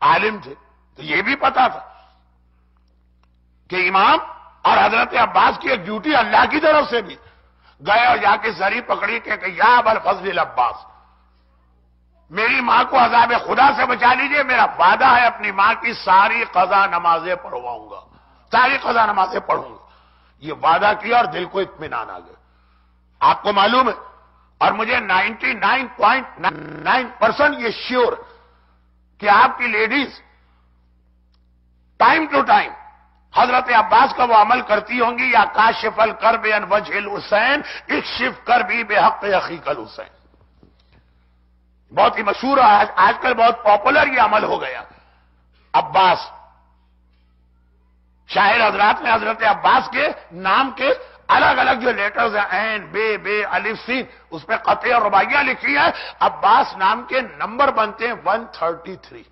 عالم تھے تو یہ بھی پتا تھا کہ امام اور حضرت عباس کی ایک ڈیوٹی اللہ کی طرف سے بھی گئے اور جا کے زری پکڑی کہ یا ابا الفضل عباس، میری ماں کو عذاب خدا سے بچا لیجئے، میرا وعدہ ہے اپنی ماں کی ساری قضا نمازیں پڑھواؤں گا، ساری قضا نمازیں پڑھوں گا۔ یہ وعدہ کیا اور دل کو اطمینان آ گیا۔ آپ کو معلوم ہے اور مجھے 99.9% یہ شیور کہ آپ کی لیڈیز ٹائم ٹو ٹائم حضرت عباس کا وہ عمل کرتی ہوں گی، یا کاشف الکرب عن وجہ الحسین اکشف کربی بحق اخیک الحسین۔ بہت ہی مشہور ہے، آج کل بہت پاپولر یہ عمل ہو گیا۔ عباس شاعر حضرات نے حضرت عباس کے نام کے الگ الگ جو لیٹرز ہیں، عین بے الف سین، اس پہ قطع اور رباعیاں لکھی ہیں۔ عباس نام کے نمبر بنتے ہیں 133۔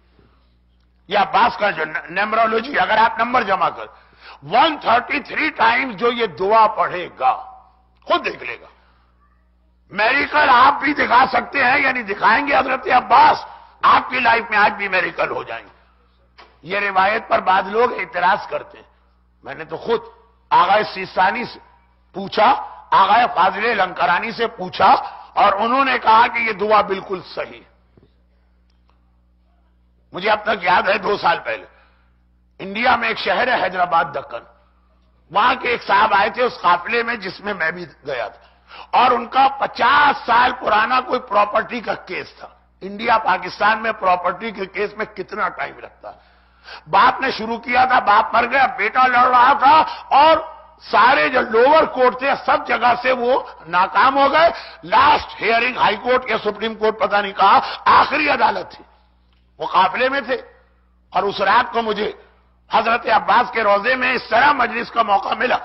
یہ عباس کا جو نیمرولوجی، اگر آپ نمبر جمع کر 133 ٹائمز جو یہ دعا پڑھے گا، خود دیکھ لے گا۔ میریکل آپ بھی دکھا سکتے ہیں، یعنی دکھائیں گے حضرت عباس، آپ کی لائف میں آج بھی میریکل ہو جائیں گے۔ یہ روایت پر بعض لوگ اعتراض کرتے ہیں۔ میں نے تو خود آغا سیستانی سے پوچھا، آغا فاضل لنکرانی سے پوچھا، اور انہوں نے کہا کہ یہ دعا بالکل صحیح۔ مجھے اب تک یاد ہے 2 سال پہلے انڈیا میں ایک شہر ہے حیدرآباد دکن، وہاں کے ایک صاحب آئے تھے اس قافلے میں جس میں میں بھی گیا تھا، اور ان کا 50 سال پرانا کوئی پراپرٹی کا کیس تھا۔ انڈیا پاکستان میں پراپرٹی کے کیس میں کتنا ٹائم لگتا ہے۔ باپ نے شروع کیا تھا، باپ مر گیا، بیٹا لڑ رہا تھا، اور سارے جو لوور کورٹ تھے سب جگہ سے وہ ناکام ہو گئے۔ لاسٹ ہیئرنگ ہائی کورٹ یا سپریم کورٹ پتہ نہیں کہا، آخری عدالت تھی، وہ قافلے میں تھے۔ اور اس رات کو مجھے حضرت عباس کے روضے میں اس طرح مجلس کا موقع ملا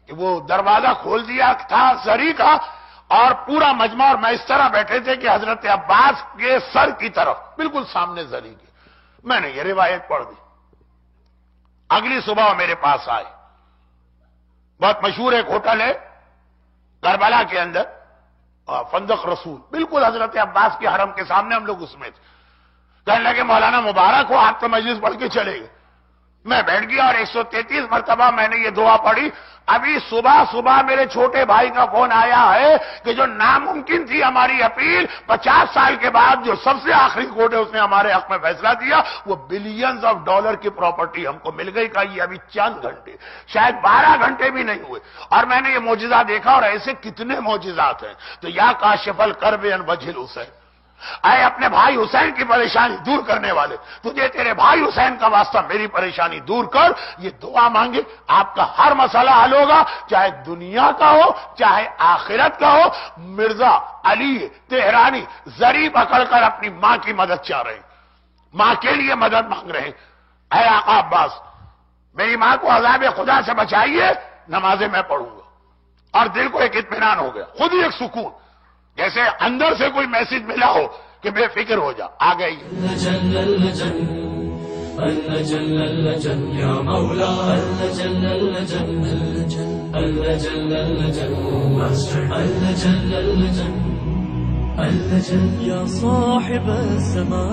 کہ وہ دروازہ کھول دیا تھا زری کا، اور پورا مجمع اور میں اس طرح بیٹھے تھے کہ حضرت عباس کے سر کی طرف بالکل سامنے زری کے۔ میں نے یہ روایت پڑھ دی۔ اگلی صبح وہ میرے پاس آئے۔ بہت مشہور ایک ہوٹل ہے کربلا کے اندر، فندق رسول، بالکل حضرت عباس کے حرم کے سامنے، ہم لوگ اس میں تھے۔ کہنے لگے مولانا مبارک ہو، آپ تو مجلس پڑھ کے چلے گئے۔ میں بیٹھ گیا اور 133 مرتبہ میں نے یہ دعا پڑھی۔ ابھی صبح میرے چھوٹے بھائی کا فون آیا ہے کہ جو ناممکن تھی ہماری اپیل، 50 سال کے بعد جو سب سے آخری کورٹ ہے اس نے ہمارے حق میں فیصلہ دیا، وہ بلینز آف ڈالر کی پراپرٹی ہم کو مل گئی۔ کا یہ ابھی چند گھنٹے، شاید 12 گھنٹے بھی نہیں ہوئے، اور میں نے یہ معجزہ دیکھا۔ اور ایسے کتنے معجزات ہیں۔ تو یا کاشف الکرب عن وجہ الحسین، اے اپنے بھائی حسین کی پریشانی دور کرنے والے، تجھے تیرے بھائی حسین کا واسطہ میری پریشانی دور کر۔ یہ دعا مانگے، آپ کا ہر مسئلہ حل ہوگا، چاہے دنیا کا ہو چاہے آخرت کا ہو۔ مرزا علی تہرانی زری پکڑ کر اپنی ماں کی مدد چاہ رہے ہیں، ماں کے لیے مدد مانگ رہے ہیں۔ اے آقا عباس، میری ماں کو عذاب خدا سے بچائیے، نمازیں میں پڑھوں گا۔ اور دل کو ایک اطمینان ہو گیا، خود ہی ایک سکون، جیسے اندر سے کوئی میسج ملا ہو کہ بے فکر ہو جا۔ آ گئی یا مولا یا صاحب السماء